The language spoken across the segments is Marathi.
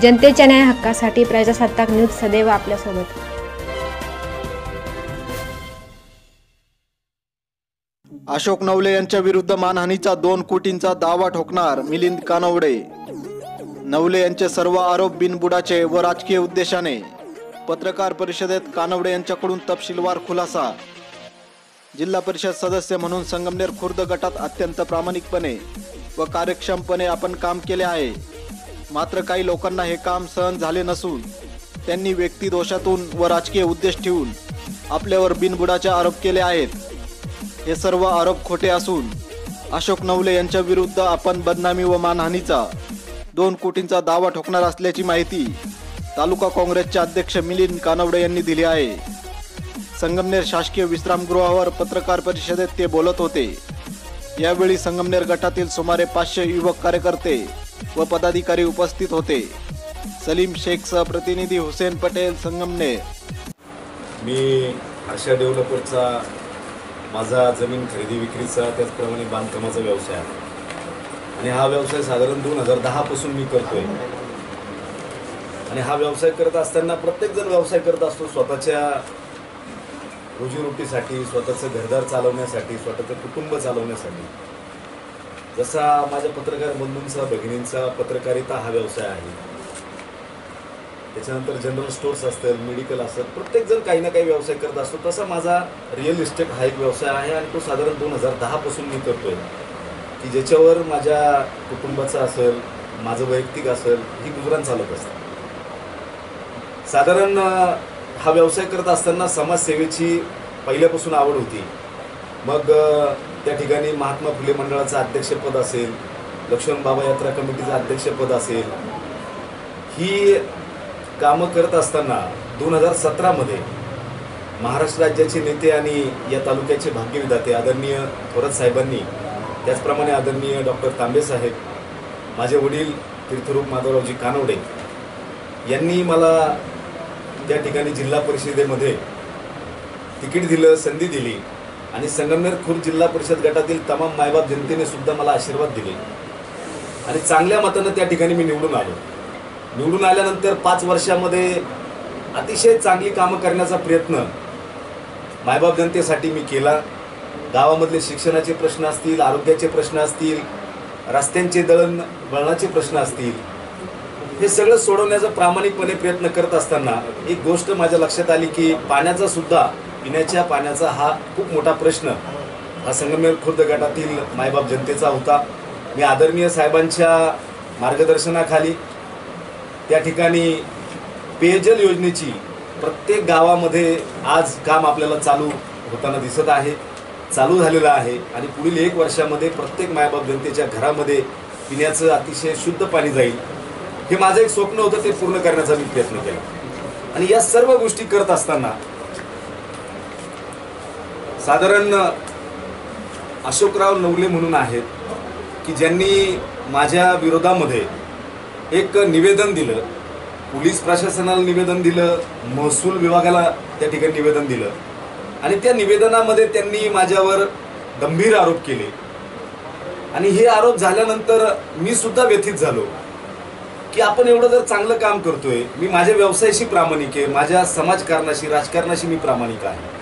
जनतेच्या न्याय हक्कासाठी प्रजासत्ताक न्यूज सदैव आपल्यासोबत। अशोक नवले यांच्या विरुद्ध मानहानीचा 2 कोटींचा दावा ठोकणार मिलिंद कानवडे। नवले यांचे सर्व आरोप बिनबुडाचे व राजकीय उद्देशाने। पत्रकार परिषदेत कानवडे यांच्याकडून तपशीलवार खुलासा। जिल्हा परिषद सदस्य म्हणून संगमनेर खुर्द गटात अत्यंत प्रामाणिकपणे व कार्यक्षमपणे आपण काम केले आहे, मात्र काही लोकांना हे काम सहन झाले नसून त्यांनी व्यक्ती दोषातून व राजकीय उद्देश ठेवून आपल्यावर बिनबुडाचे आरोप केले आहेत। हे सर्व आरोप खोटे असून अशोक नवले यांच्या विरुद्ध आपण बदनामी व मानहानीचा 2 कोटींचा दावा ठोकणार असल्याची माहिती तालुका काँग्रेसचे अध्यक्ष मिलिंद कानवडे यांनी दिली आहे। संगमनेर शासकीय विश्रामगृहावर पत्रकार परिषदेत ते बोलत होते। यावेळी संगमनेर गटातील सुमारे 500 युवक कार्यकर्ते व पदाधिकारी उपस्थित होते। सलीम शेखसह प्रतिनिधी हुसेन पटेल, संगमनेर। मी आशा डेव्हलपरचा माझा जमीन खरेदी विक्रीचा त्याचप्रमाणे बांधकामाचा व्यवसाय आहे आणि हा व्यवसाय साधारण 2010 पासून मी करतोय। आणि हा व्यवसाय करत असताना प्रत्येक जण व्यवसाय करत असतो स्वतःच्या रोजीरोटीसाठी, स्वतःचं घरदार चालवण्यासाठी, स्वतःचं कुटुंब चालवण्यासाठी। जसा माझ्या पत्रकार बंधूंचा, भगिनींचा पत्रकारिता हा व्यवसाय आहे, त्याच्यानंतर जनरल स्टोर्स असतील, मेडिकल असतात, प्रत्येक जण काही ना काही व्यवसाय करत असतो, तसा माझा रिअल इस्टेट हा एक व्यवसाय आहे आणि तो साधारण 2010 पासून मी करतोय की ज्याच्यावर माझ्या कुटुंबाचं असेल, माझं वैयक्तिक असेल, ही गुजराण चालत असते। साधारण हा व्यवसाय करत असताना समाजसेवेची पहिल्यापासून आवड होती। मग त्या ठिकाणी महात्मा फुले मंडळाचं अध्यक्षपद असेल, लक्ष्मण बाबा यात्रा कमिटीचं अध्यक्षपद असेल, ही कामं करत असताना 2017 मध्ये महाराष्ट्र राज्याचे नेते आणि या तालुक्याचे भाग्यविधाते आदरणीय थोरात साहेबांनी, त्याचप्रमाणे आदरणीय डॉक्टर तांबे साहेब, माझे वडील तीर्थरूप माधवरावजी कानवडे यांनी मला त्या ठिकाणी जिल्हा परिषदेमध्ये तिकीट दिलं, संधी दिली आणि संगमनेर खुर्द जिल्हा परिषद गटातील तमाम मायबाप जनतेने सुद्धा मला आशीर्वाद दिले आणि चांगल्या मतानं त्या ठिकाणी मी निवडून आलो। निवडून आल्यानंतर 5 वर्षामध्ये अतिशय चांगली कामं करण्याचा प्रयत्न मायबाप जनतेसाठी मी केला। गावामधले शिक्षणाचे प्रश्न असतील, आरोग्याचे प्रश्न असतील, रस्त्यांचे दळणवळणाचे प्रश्न असतील, हे सगळं सोडवण्याचा प्रामाणिकपणे प्रयत्न करत असताना एक गोष्ट माझ्या लक्षात आली की पाण्याचा सुद्धा, पिण्याच्या पाण्याचा हा खूप मोठा प्रश्न हा संगमनेर खुर्द गटातील मायबाप जनतेचा होता। मी आदरणीय साहेबांच्या मार्गदर्शनाखाली त्या ठिकाणी पेयजल योजनेची प्रत्येक गावामध्ये आज काम आपल्याला चालू होताना दिसत आहे, चालू झालेलं आहे आणि पुढील 1 वर्षामध्ये प्रत्येक मायबाप जनतेच्या घरामध्ये पिण्याचं अतिशय शुद्ध पाणी जाईल, हे माझं एक स्वप्न होतं, ते पूर्ण करण्याचा मी प्रयत्न केला। आणि या सर्व गोष्टी करत असताना साधारण अशोकराव नवले म्हणून आहेत की ज्यांनी माझ्या विरोधामध्ये एक निवेदन दिलं, पोलीस प्रशासनाला निवेदन दिलं, महसूल विभागाला त्या ठिकाणी निवेदन दिलं आणि त्या निवेदनामध्ये त्यांनी माझ्यावर गंभीर आरोप केले आणि हे आरोप झाल्यानंतर मी सुद्धा व्यथित झालो की आपण एवढं जर चांगलं काम करतोय, मी माझ्या व्यवसायाशी प्रामाणिक आहे, माझ्या समाजकारणाशी, राजकारणाशी मी प्रामाणिक आहे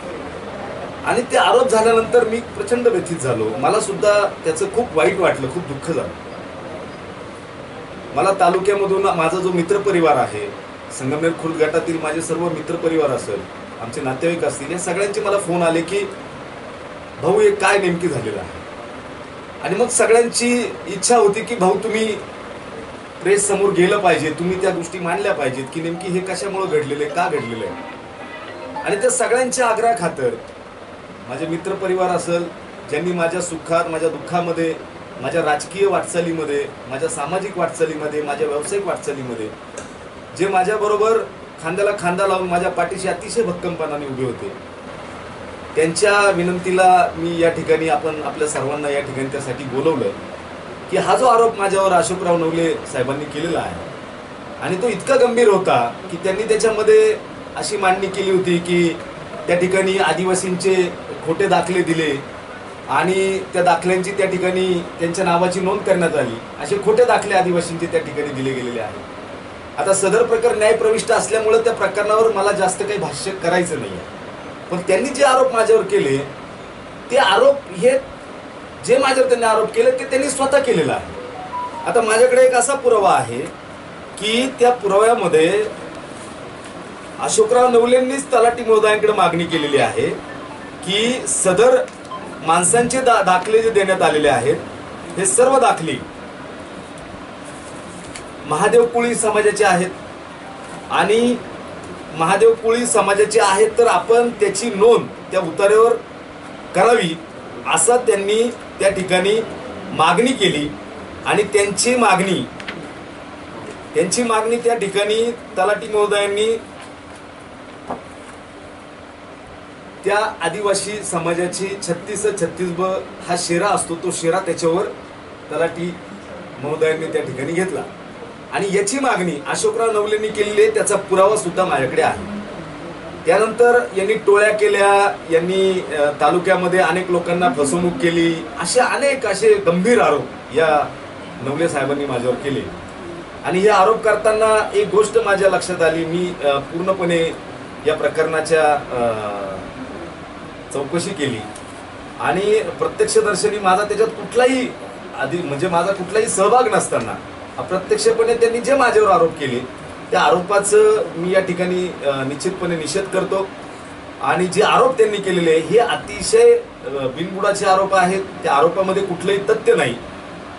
आणि ते आरोप झाल्यानंतर मी प्रचंड व्यथित झालो। मला सुद्धा त्याचं खूप वाईट वाटलं, खूप दुःख झालं। मला तालुक्यामधून माझा जो मित्रपरिवार आहे, संगमनेर खुर्द गटातील माझे सर्व मित्रपरिवार असेल, आमचे नातेवाईक असतील, या सगळ्यांचे मला फोन आले की भाऊ हे काय नेमकी झालेलं आहे। आणि मग सगळ्यांची इच्छा होती की भाऊ तुम्ही प्रेस समोर गेलं पाहिजे, तुम्ही त्या गोष्टी मांडल्या पाहिजेत की नेमकी हे कशामुळे घडलेलं आहे, का घडलेलं आहे। आणि त्या सगळ्यांच्या आग्रहाखातर माझे मित्रपरिवार असेल, ज्यांनी माझ्या सुखात, माझ्या दुःखामध्ये, माझ्या राजकीय वाटचालीमध्ये, माझ्या सामाजिक वाटचालीमध्ये, माझ्या व्यावसायिक वाटचालीमध्ये जे माझ्याबरोबर खांद्याला खांदा लावून माझ्या पाठीशी अतिशय भक्कमपणाने उभे होते, त्यांच्या विनंतीला मी या ठिकाणी आपण आपल्या सर्वांना या ठिकाणी त्यासाठी बोलवलं की हा जो आरोप माझ्यावर अशोकराव नवले साहेबांनी केलेला आहे आणि तो इतका गंभीर होता की त्यांनी त्याच्यामध्ये अशी मांडणी केली होती की त्या ठिकाणी आदिवासींचे खोटे दाखले दिले आणि त्या दाखल्यांची त्या ठिकाणी त्यांच्या नावाची नोंद करण्यात आली, असे खोटे दाखले आदिवासींचे त्या ठिकाणी दिले गेलेले आहेत। आता सदर प्रकार न्यायप्रविष्ट असल्यामुळे त्या प्रकरणावर मला जास्त काही भाष्य करायचं नाही आहे. पण त्यांनी जे आरोप माझ्यावर केले ते आरोप हे जे माझ्यावर त्यांनी आरोप केले ते त्यांनी स्वतः केलेला आहे. आता माझ्याकडे एक असा पुरावा आहे की त्या पुराव्यामध्ये अशोकराव नवलेंनीच तलाठी महोदयांकडे मागणी केलेली आहे की सदर माणसांचे दाखले जे देण्यात आलेले आहेत हे सर्व दाखले महादेव कुळी समाजाचे आहेत आणि महादेव कुळी समाजाचे आहेत तर आपण त्याची नोंद त्या उतार्यावर करावी असं त्यांनी त्या ठिकाणी मागणी केली. आणि त्यांची मागणी त्या ठिकाणी तलाठी महोदयांनी त्या आदिवासी समाजाची 36-36 हा शेरा असतो तो शेरा त्याच्यावर तलाठी महोदयांनी त्या ठिकाणी घेतला आणि याची मागणी अशोकराव नवलेंनी केलेली आहे. त्याचा पुरावा सुद्धा माझ्याकडे आहे. त्यानंतर यांनी टोळ्या केल्या, यांनी तालुक्यामध्ये अनेक लोकांना फसवणूक केली, असे गंभीर आरोप या नवले साहेबांनी माझ्यावर केले. आणि हे आरोप करताना एक गोष्ट माझ्या लक्षात आली. मी पूर्णपणे या प्रकरणाच्या चौकशी केली आणि प्रत्यक्षदर्शनी माझा त्याच्यात कुठलाही सहभाग नसताना अप्रत्यक्षपणे त्यांनी जे माझ्यावर आरोप केले त्या आरोपाचं मी या ठिकाणी निश्चितपणे निषेध करतो. आणि जे आरोप त्यांनी केलेले हे अतिशय बिनबुडाचे आरोप आहेत. त्या आरोपामध्ये कुठलंही तथ्य नाही.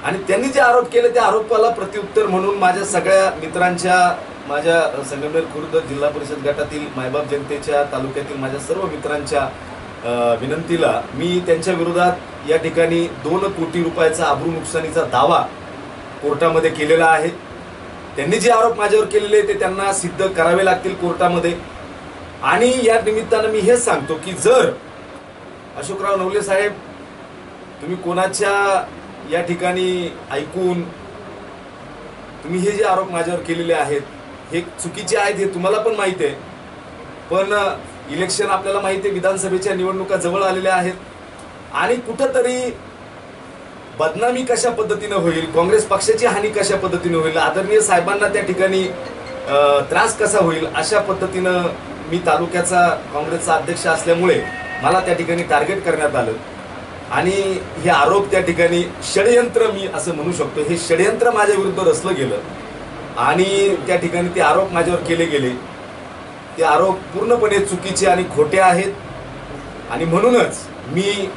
आणि त्यांनी जे आरोप केले त्या आरोपाला प्रत्युत्तर म्हणून माझ्या सगळ्या मित्रांच्या, माझ्या संगमनेर खुर्द जिल्हा परिषद गटातील मायबाप जनतेच्या, तालुक्यातील माझ्या सर्व मित्रांच्या विनंतीला मी त्यांच्या विरोधात या ठिकाणी 2 कोटी रुपयाचा अब्रू नुकसानीचा दावा कोर्टामध्ये केलेला आहे. त्यांनी जे आरोप माझ्यावर केलेले ते त्यांना सिद्ध करावे लागतील कोर्टामध्ये. आणि या निमित्तानं मी हेच सांगतो की जर अशोकराव नवले साहेब तुम्ही कोणाच्या या ठिकाणी ऐकून तुम्ही हे जे आरोप माझ्यावर केलेले आहेत हे चुकीचे आहेत हे तुम्हाला पण माहिती आहे. पण इलेक्शन आपल्याला माहिती आहे, विधानसभेच्या निवडणुका जवळ आलेल्या आहेत आणि कुठंतरी बदनामी कशा पद्धतीनं होईल, काँग्रेस पक्षाची हानी कशा पद्धतीनं होईल, आदरणीय साहेबांना त्या ठिकाणी त्रास कसा होईल अशा पद्धतीनं मी तालुक्याचा काँग्रेसचा अध्यक्ष असल्यामुळे मला त्या ठिकाणी टार्गेट करण्यात आलं. आणि हे आरोप त्या ठिकाणी षडयंत्र मी असं म्हणू शकतो. हे षडयंत्र माझ्या विरुद्ध रचलं गेलं आणि त्या ठिकाणी ते आरोप माझ्यावर केले गेले. ते आरोप पूर्णपणे चुकीचे आणि खोटे आहेत. आणि म्हणूनच मी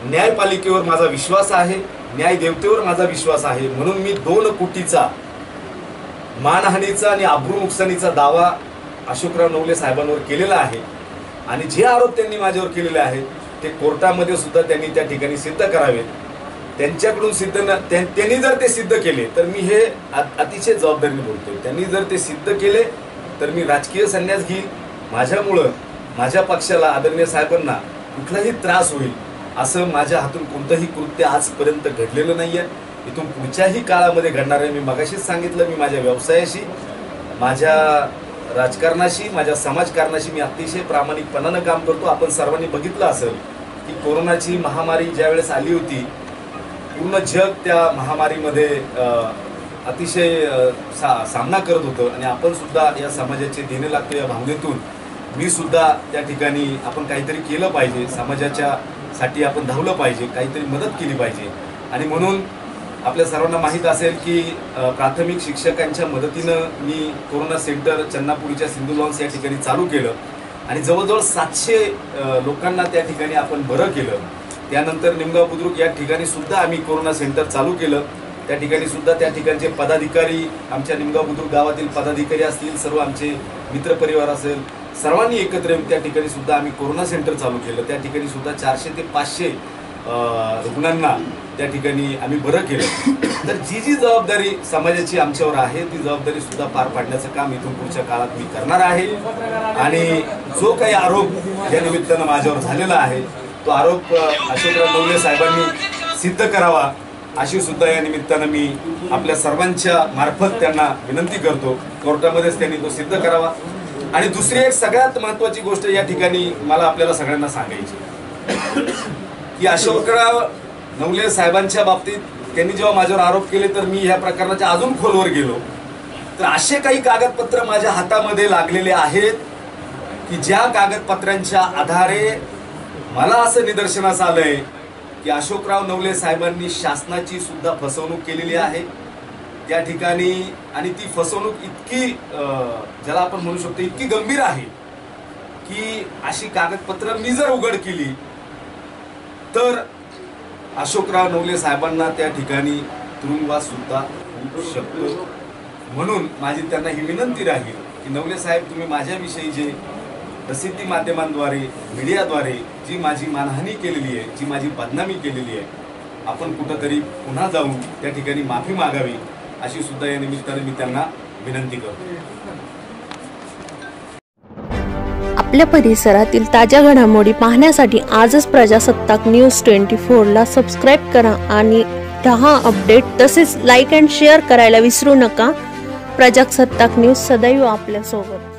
न्यायपालिकेवर माझा विश्वास आहे, न्यायदेवतेवर माझा विश्वास आहे. म्हणून मी 2 कोटीचा मानहानीचा आणि अब्रू नुकसानीचा दावा अशोकराव नवले साहेबांवर केलेला आहे. आणि जे आरोप त्यांनी माझ्यावर केलेले आहेत ते कोर्टामध्ये सुद्धा त्यांनी त्या ठिकाणी सिद्ध करावेत. त्यांच्याकडून त्यांनी जर ते सिद्ध केले तर मी हे अतिशय जबाबदारीने बोलतोय. त्यांनी जर ते सिद्ध केले तर मी राजकीय संन्यास घेईल. माझ्यामुळं माझ्या पक्षाला, आदरणीय साहेबांना कुठलाही त्रास होईल असं माझ्या हातून कोणतंही कृत्य आजपर्यंत घडलेलं नाही आहे. इथून पुढच्याही काळामध्ये घडणार आहे. मी मगाशीच सांगितलं, मी माझ्या व्यवसायाशी, माझ्या राजकारणाशी, माझ्या समाजकारणाशी मी अतिशय प्रामाणिकपणानं काम करतो. आपण सर्वांनी बघितलं असेल की कोरोनाची महामारी ज्यावेळेस आली होती पूर्ण जग त्या महामारीमध्ये अतिशय सामना करत होतं आणि आपण सुद्धा या समाजाचे देणे लागतो या भावनेतून मी सुद्धा त्या ठिकाणी आपण काहीतरी केलं पाहिजे, समाजाच्या साठी आपण धावलं पाहिजे, काहीतरी मदत केली पाहिजे. आणि म्हणून आपल्या सर्वांना माहीत असेल की प्राथमिक शिक्षकांच्या मदतीनं मी कोरोना सेंटर चन्नापुरीच्या सिंधू लॉन्स या ठिकाणी चालू केलं आणि जवळजवळ 700 लोकांना त्या ठिकाणी आपण बरं केलं. त्यानंतर निमगाव बुद्रुक या ठिकाणी सुद्धा आम्ही कोरोना सेंटर चालू केलं. त्या ठिकाणी सुद्धा त्या ठिकाणचे पदाधिकारी, आमच्या निमगाव बुद्रुक गावातील पदाधिकारी असतील, सर्व आमचे मित्रपरिवार असेल, सर्वांनी एकत्र येऊन त्या ठिकाणी सुद्धा आम्ही कोरोना सेंटर चालू केलं. त्या ठिकाणी सुद्धा 400 ते 500 रुग्णांना त्या ठिकाणी आम्ही बरं केलं. तर जी जबाबदारी समाजाची आमच्यावर आहे ती जबाबदारी सुद्धा पार पाडण्याचं काम इथून पुढच्या काळात मी करणार आहे. आणि जो काही आरोप या निमित्तानं माझ्यावर झालेला आहे तो आरोप अशोकराव नवले साहेबांनी सिद्ध करावा अशी सुद्धा या निमित्तानं मी आपल्या सर्वांच्या मार्फत त्यांना विनंती करतो. कोर्टामध्येच त्यांनी तो सिद्ध करावा. आणि दुसरी एक सगळ्यात महत्त्वाची गोष्ट या ठिकाणी मला आपल्याला सगळ्यांना सांगायची की अशोकराव नवले साहेबांच्या बाबतीत त्यांनी जेव्हा माझ्यावर आरोप केले तर मी ह्या प्रकरणाच्या अजून खोलवर गेलो तर असे काही कागदपत्र माझ्या हातामध्ये लागलेले आहेत की ज्या कागदपत्रांच्या आधारे मला असं निदर्शनास आलंय की अशोकराव नवले साहेबांनी शासनाची सुद्धा फसवणूक केलेली आहे त्या ठिकाणी. आणि ती फसवणूक इतकी ज्याला आपण म्हणू शकतो इतकी गंभीर आहे की अशी कागदपत्र मी जर उघड केली तर अशोकराव नवले साहेबांना त्या ठिकाणी तुरुंगवास सुद्धा होऊ शकतो. म्हणून माझी त्यांना ही विनंती राहील की नवले साहेब, तुम्ही माझ्याविषयी जे प्रसिद्धी माध्यमांद्वारे मीडियाद्वारे जी माझी मानहानी केलेली आहे, जी माझी बदनामी केलेली आहे, आपण कुठंतरी पुन्हा जाऊन त्या ठिकाणी माफी मागावी अशी सुद्धा या निमित्ताने मी त्यांना विनंती करतो. आपल्या परिसरातील ताज्या घडामोडी पाहण्यासाठी आजच प्रजासत्ताक न्यूज 24 ला सबस्क्राईब करा आणि 10 अपडेट तसेच लाईक अँड शेअर करायला विसरू नका. प्रजासत्ताक न्यूज सदैव आपल्या सोबत.